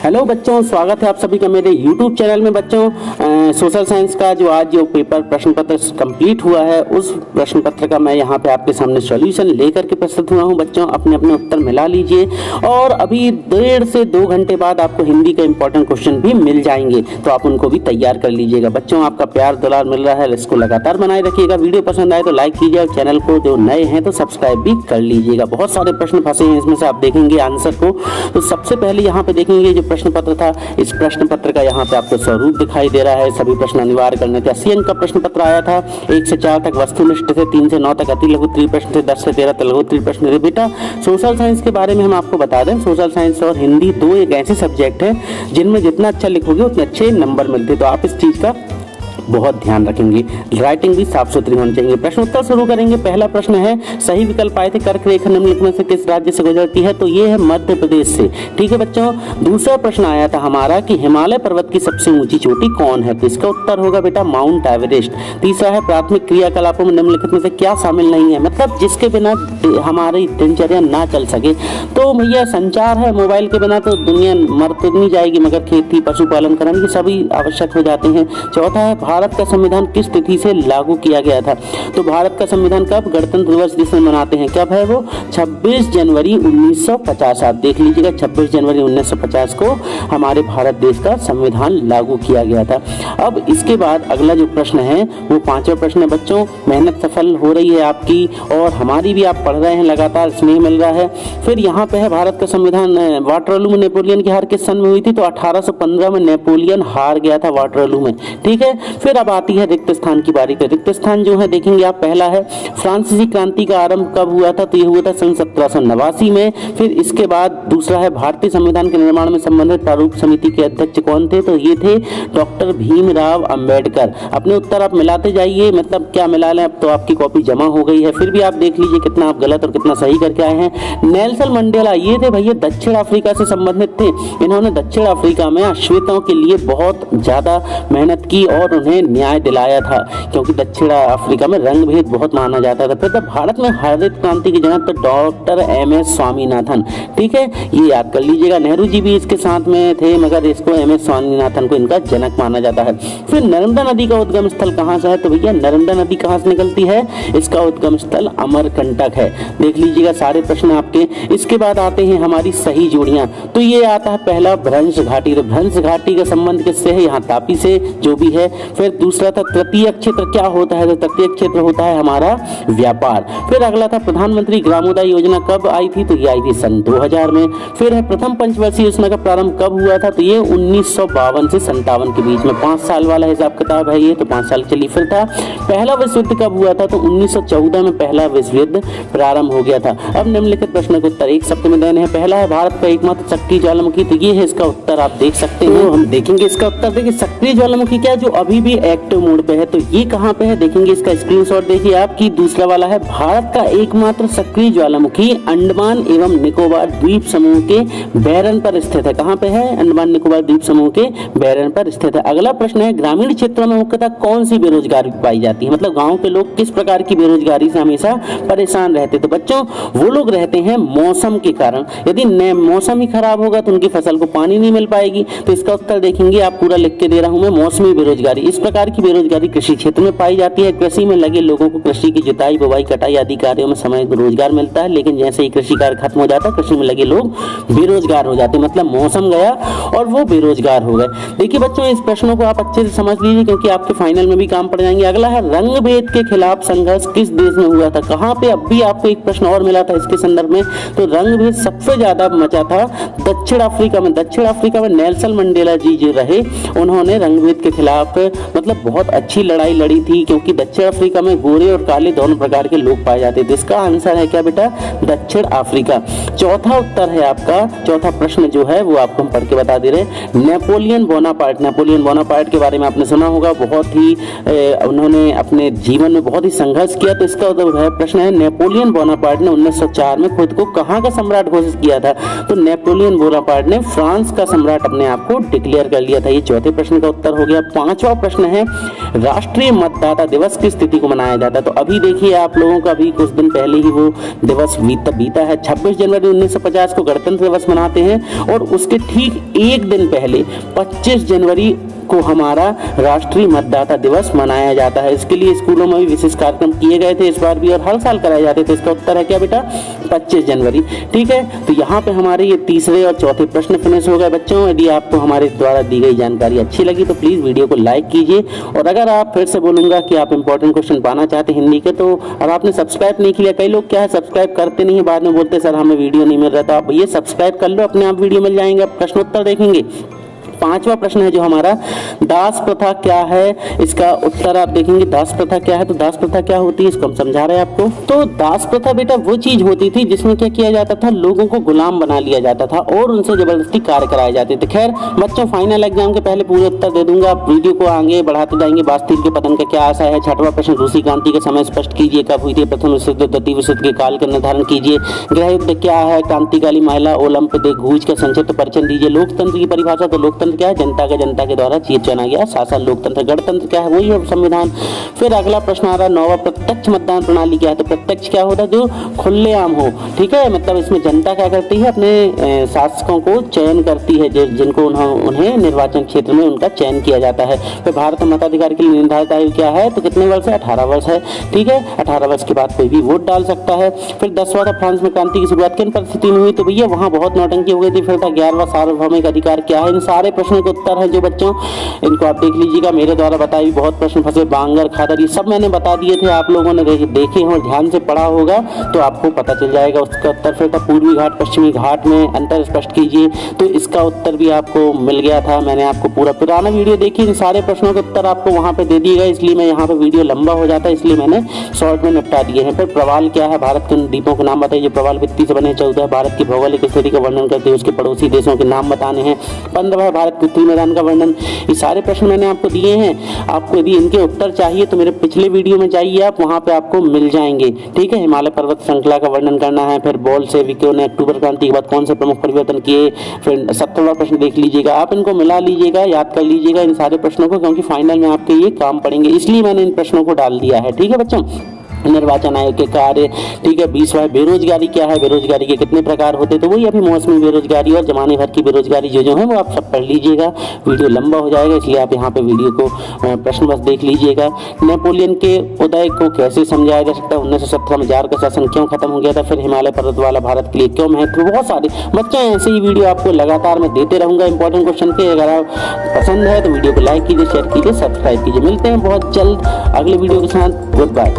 Hello बच्चों, स्वागत है आप सभी का मेरे YouTube चैनल में। बच्चों सोशल साइंस का जो पेपर प्रश्न पत्र कंप्लीट हुआ है, उस प्रश्न पत्र का मैं यहाँ पे आपके सामने सॉल्यूशन लेकर के प्रस्तुत हुआ हूँ। बच्चों अपने अपने उत्तर मिला लीजिए और अभी 1.5 से 2 घंटे बाद आपको हिंदी का इंपॉर्टेंट क्वेश्चन भी मिल जाएंगे, तो आप उनको भी तैयार कर लीजिएगा। बच्चों आपका प्यार दुलार मिल रहा है, इसको लगातार बनाए रखिएगा। वीडियो पसंद आए तो लाइक कीजिए और चैनल को जो नए हैं तो सब्सक्राइब भी कर लीजिएगा। बहुत सारे प्रश्न फंसे हैं, इसमें से आप देखेंगे आंसर को। तो सबसे पहले यहाँ पे देखेंगे जो प्रश्न पत्र था, इस प्रश्न पत्र का यहाँ पे आपको स्वरूप दिखाई दे रहा है। सभी प्रश्न अनिवार्य करने थे। 80 अंक का प्रश्न पत्र आया था। 1 से 4 तक वस्तुनिष्ठ थे, 3 से 9 तक अति लघु उत्तरीय प्रश्न थे, 10 से 13 तक लघु उत्तरीय प्रश्न थे। बेटा सोशल साइंस के बारे में हम आपको बता दें, सोशल साइंस और हिंदी दो एक ऐसे सब्जेक्ट है जिनमें जितना अच्छा लिखोगे उतने अच्छे नंबर मिलते, तो आप इस चीज का बहुत ध्यान रखेंगे। राइटिंग भी साफ सुथरी होनी चाहिए। प्रश्न उत्तर शुरू करेंगे। पहला प्रश्न है, सही विकल्प आए थे, कर्क रेखा निम्नलिखित में से किस राज्य से गुजरती है? तो ये है मध्य प्रदेश से। ठीक है बच्चों। दूसरा प्रश्न आया था हमारा कि हिमालय पर्वत की सबसे ऊंची चोटी कौन है? तो इसका उत्तर होगा बेटा माउंट एवरेस्ट। तीसरा है, प्राथमिक क्रियाकलापों में निम्नलिखित में से क्या शामिल नहीं है? मतलब जिसके बिना हमारी दिनचर्या ना चल सके। तो भैया संचार है, मोबाइल के बिना तो दुनिया मर तो नहीं जाएगी, मगर खेती पशुपालन करना, ये सभी आवश्यक हो जाते हैं। चौथा है, भारत का संविधान किस तिथि से लागू किया गया था? तो भारत का संविधान कब गणतंत्र दिवस जिसे मनाते हैं, कब है वो? 26 जनवरी 1950। आप देख लीजिएगा, 26 जनवरी 1950 को हमारे भारत देश का संविधान लागू किया गया था। अब इसके बाद अगला जो प्रश्न है वो 5वां प्रश्न है। बच्चों मेहनत सफल हो रही है आपकी और हमारी भी, आप पढ़ रहे हैं, लगातार स्नेह मिल रहा है। फिर यहाँ पे है, भारत का संविधान वाटरलू में नेपोलियन की हार किस सन में हुई थी? तो 1815 में नेपोलियन हार गया था वाटरलू में। ठीक है। फिर अब आती है रिक्त स्थान की बारी। तो रिक्त स्थान जो है देखेंगे आप, पहला है फ्रांसीसी क्रांति का आरंभ कब हुआ था? तो ये हुआ था सन 1789 में। फिर इसके बाद दूसरा है, भारतीय संविधान के निर्माण में संबंधित प्रारूप समिति के अध्यक्ष कौन थे? तो ये थे डॉक्टर भीमराव अंबेडकर। अपने उत्तर आप मिलाते जाइए, मतलब क्या मिला लें, अब तो आपकी कॉपी जमा हो गई है। फिर भी आप देख लीजिए कितना आप गलत और कितना सही करके आए हैं। नेल्सन मंडेला, ये थे भैया दक्षिण अफ्रीका से संबंधित थे। इन्होंने दक्षिण अफ्रीका में अश्वेतों के लिए बहुत ज्यादा मेहनत की और उन्हें न्याय दिलाया था, क्योंकि दक्षिण अफ्रीका में रंग भेद बहुत माना जाता था। फिर भारत में हरित क्रांति की जनक तो डॉक्टर MS स्वामीनाथन। ठीक है, ये याद कर लीजिएगा। नेहरू जी भी इसके साथ में थे, मगर इसको MS स्वामीनाथन को इनका जनक माना जाता है। फिर नर्मदा नदी का उद्गम स्थल कहाँ से है? तो भैया नर्मदा नदी कहाँ से निकलती है? इसका उद्गम स्थल अमरकंटक है। देख लीजिएगा सारे प्रश्न आपके। इसके बाद आते हैं हमारी सही जोड़ियां। तो ये आता है पहला भ्रंश घाटी। तो भ्रंश घाटी का संबंध किससे है? यहाँ तापी से, जो भी है। फिर दूसरा था तृतीय क्षेत्र क्या होता है? तो तृतीय क्षेत्र होता है हमारा व्यापार। फिर अगला था प्रधानमंत्री ग्रामोदय योजना कब आई थी? तो ये आई थी सन 2000 में। फिर है प्रथम पंचवर्षीय योजना का प्रारंभ कब हुआ था? तो ये 1952 से 57 के बीच में, 5 साल वाला हिसाब किताब है ये, तो 5 साल चलिए। फिर था पहला विश्व युद्ध कब हुआ था? तो 1914 में पहला विश्व युद्ध प्रारंभ हो गया था। अब निम्नलिखित प्रश्न के उत्तर एक शब्द में देने हैं। पहला है, भारत का एकमात्र सक्रिय ज्वालामुखी, तो ये है इसका उत्तर, आप देख सकते हैं। तो हम देखेंगे इसका उत्तर। देखिए सक्रिय ज्वालामुखी क्या, जो अभी भी एक्टिव मोड पे है, तो ये कहाँ पे है देखेंगे, इसका स्क्रीनशॉट देखिए आप। की दूसरा वाला है, भारत का एकमात्र सक्रिय ज्वालामुखी अंडमान एवं निकोबार द्वीप समूह के बैरन पर स्थित है। कहाँ पे है? अंडमान निकोबार द्वीप समूह के बैरन पर स्थित है। अगला प्रश्न है, ग्रामीण क्षेत्रों में मुख्यतः कौन सी बेरोजगारी पाई जाती है? मतलब गाँव के लोग किस प्रकार की बेरोजगारी से हमेशा परेशान रहते? तो बच्चों वो लोग रहते हैं मौसम के कारण। यदि मौसम ही खराब होगा तो उनकी फसल को पानी नहीं मिल पाएगी। तो इसका उत्तर देखेंगे आप, पूरा लिख के दे रहा हूं मैं, मौसमी बेरोजगारी। इस प्रकार की बेरोजगारी कृषि क्षेत्र में पाई जाती है। कृषि में लगे लोगों को कृषि की जुताई, बुवाई, कटाई आदि कार्यों में समय रोजगार मिलता है, लेकिन जैसे ही कृषि कार्य खत्म हो जाता है, कृषि में लगे लोग बेरोजगार हो जाते हैं। मतलब मौसम गया और वो बेरोजगार हो गए। देखिए बच्चों इस प्रश्नों को आप अच्छे से समझ लीजिए, क्योंकि आपके फाइनल में भी काम पड़ जाएंगे। अगला है, रंग भेद के खिलाफ संघर्ष किस देश में हुआ था? कहाँ पे? अब भी आपको एक प्रश्न और मिला था इसके संदर्भ में। तो रंग भेद सबसे ज्यादा मचा था दक्षिण अफ्रीका में। दक्षिण अफ्रीका में नेल्सन मंडेला जी जो रहे, उन्होंने रंग भेद के खिलाफ मतलब बहुत अच्छी लड़ाई लड़ी थी, क्योंकि दक्षिण अफ्रीका में गोरे और काले दोनों प्रकार के लोग पाए जाते थे। इसका आंसर है क्या बेटा? दक्षिण अफ्रीका। चौथा उत्तर है आपका, चौथा प्रश्न जो है वो आपको हम पढ़ के बता दे रहे हैं। Napoleon Bonaparte. नेपोलियन बोनापार्ट के बारे में आपने सुना होगा, बहुत ही उन्होंने अपने जीवन में बहुत ही संघर्ष किया। तो इसका प्रश्न है, नेपोलियन बोनापार्ट ने 1904 में खुद को कहाँ का सम्राट घोषित किया था? तो नेपोलियन बोनापार्ट ने फ्रांस का सम्राट अपने आप को डिक्लेयर कर लिया था। ये चौथे प्रश्न का उत्तर हो गया। 5वां प्रश्न प्रश्न है, राष्ट्रीय मतदाता दिवस किस तिथि को मनाया जाता है? तो अभी देखिए आप लोगों का अभी कुछ दिन पहले ही वो दिवस बीता है। 26 जनवरी 1950 को गणतंत्र दिवस मनाते हैं और उसके ठीक एक दिन पहले 25 जनवरी को हमारा राष्ट्रीय मतदाता दिवस मनाया जाता है। इसके लिए स्कूलों में भी विशेष कार्यक्रम किए गए थे इस बार भी और हर साल कराए जाते थे। इसका उत्तर है क्या बेटा? 25 जनवरी। ठीक है, तो यहाँ पे हमारे ये तीसरे और चौथे प्रश्न फिनिश हो गए बच्चों। यदि आपको हमारे द्वारा दी गई जानकारी अच्छी लगी तो प्लीज वीडियो को लाइक कीजिए, और अगर आप फिर से बोलूंगा कि आप इंपॉर्टेंट क्वेश्चन पाना चाहते हैं हिंदी के, तो और आपने सब्सक्राइब नहीं किया, कई लोग क्या है सब्सक्राइब करते नहीं है, बाद में बोलते सर हमें वीडियो नहीं मिल रहा, तो आप ये सब्सक्राइब कर लो, अपने आप वीडियो मिल जाएंगे, आप प्रश्नोत्तर देखेंगे। पांचवा प्रश्न है जो हमारा, दास प्रथा क्या है? इसका उत्तर आप देखेंगे दास प्रथा क्या है। तो दास प्रथा क्या होती है इसको हम समझा रहे हैं आपको। तो दास प्रथा बेटा वो चीज होती थी जिसमें क्या किया जाता था, लोगों को गुलाम बना लिया जाता था और उनसे जबरदस्ती कार्य कराए जाते थे। खैर बच्चों, फाइनल एग्जाम के पहले पूरे उत्तर दे दूंगा, आप वीडियो को आगे बढ़ाते जाएंगे। बास्तील के पतन का क्या आशा है? छठवां प्रश्न, रूसी क्रांति का समय स्पष्ट कीजिए, कब हुई थी? प्रथम विश्व युद्ध, द्वितीय विश्व युद्ध के काल का निर्धारण कीजिए। गृह युद्ध क्या है? क्रांतिकाली महिला ओलंपिक घूज का संक्षिप्त परिचय दीजिए। लोकतंत्र की परिभाषा, तो लोकतंत्र क्या है? जनता के द्वारा चुना गया शासन लोकतंत्र। गणतंत्र क्या है? वही है संविधान। फिर अगला प्रश्न आ रहा है, नौवां, प्रत्यक्ष मतदान प्रणाली क्या है? तो प्रत्यक्ष क्या होता है? जो खुलेआम हो। ठीक है, मतलब इसमें जनता क्या करती है, अपने शासकों को चयन करती है, जिनको उन्हें निर्वाचन क्षेत्र में उनका चयन किया जाता है। फिर भारत में मताधिकार के लिए निर्धारित आयु क्या है? तो कितने वर्ष है? 18 वर्ष है। ठीक है, 18 वर्ष के बाद कोई भी वोट डाल सकता है। फिर 10वां था, फ्रांस में क्रांति की शुरुआत किन परिस्थिति में हुई? तो भैया वहां बहुत नौटंकी हो गई थी। फिर था 11वां, सार्वभौमिक अधिकार क्या है? इन सारे प्रश्नों के उत्तर है जो बच्चों इनको आप देख लीजिएगा, मेरे द्वारा बताई बहुत प्रश्न फंसे, बांगर, खादर, ये सब मैंने बता दिए थे, आप लोगों ने देखे और ध्यान से पढ़ा होगा तो आपको पता चल जाएगा उसका उत्तर। फिर था पूर्वी घाट पश्चिमी घाट में अंतर स्पष्ट कीजिए, तो इसका उत्तर भी आपको मिल गया था। मैंने आपको पूरा पुराना वीडियो देखी, इन सारे प्रश्नों के उत्तर आपको वहां पे दे दिए गए, इसलिए मैं यहाँ पे वीडियो लंबा हो जाता है इसलिए मैंने शॉर्ट में निपटा दिए हैं। फिर प्रवाल क्या है? भारत के द्वीपों के नाम बताइए। प्रवाल वित्ती से बने। 14 भारत की भौगोलिक स्थिति का वर्णन करते हुए उसके पड़ोसी देशों के नाम बताने हैं। 15 भारत के उत्तरी मैदान का वर्णन। ये सारे प्रश्न मैंने आपको दिए हैं। आपको यदि इनके उत्तर चाहिए तो मेरे पिछले वीडियो में जाइए आप, वहां पे आपको मिल जाएंगे। ठीक है, हिमालय पर्वत श्रृंखला का वर्णन करना है। फिर बोल्शेविकों ने अक्टूबर क्रांति के बाद कौन से प्रमुख परिवर्तन किए? फिर 17वां प्रश्न देख लीजिएगा, आप इनको मिला लीजिएगा, याद कर लीजिएगा इन सारे प्रश्नों को, क्योंकि फाइनल में आपके ये काम पड़ेंगे, इसलिए मैंने इन प्रश्नों को डाल दिया है। ठीक है बच्चों, निर्वाचन आयोग के कार्य। ठीक है, 20वां, बेरोजगारी क्या है? बेरोजगारी के कितने प्रकार होते? तो वही अभी मौसमी बेरोजगारी और जमाने भर की बेरोजगारी जो है वो आप सब पढ़ लीजिएगा, वीडियो लंबा हो जाएगा इसलिए आप यहाँ पे वीडियो को प्रश्न बस देख लीजिएगा। नेपोलियन के उदय को कैसे समझाया जा सकता है? 1917 में जार का शासन क्यों खत्म हो गया था? फिर हिमालय पर्वत वाला भारत के लिए क्यों महत्व? बहुत सारे बच्चे ऐसे ही वीडियो आपको लगातार मैं देते रहूंगा इंपॉर्टेंट क्वेश्चन के। अगर आप पसंद है तो वीडियो को लाइक कीजिए, शेयर कीजिए, सब्सक्राइब कीजिए। मिलते हैं बहुत जल्द अगले वीडियो के साथ। Good bye.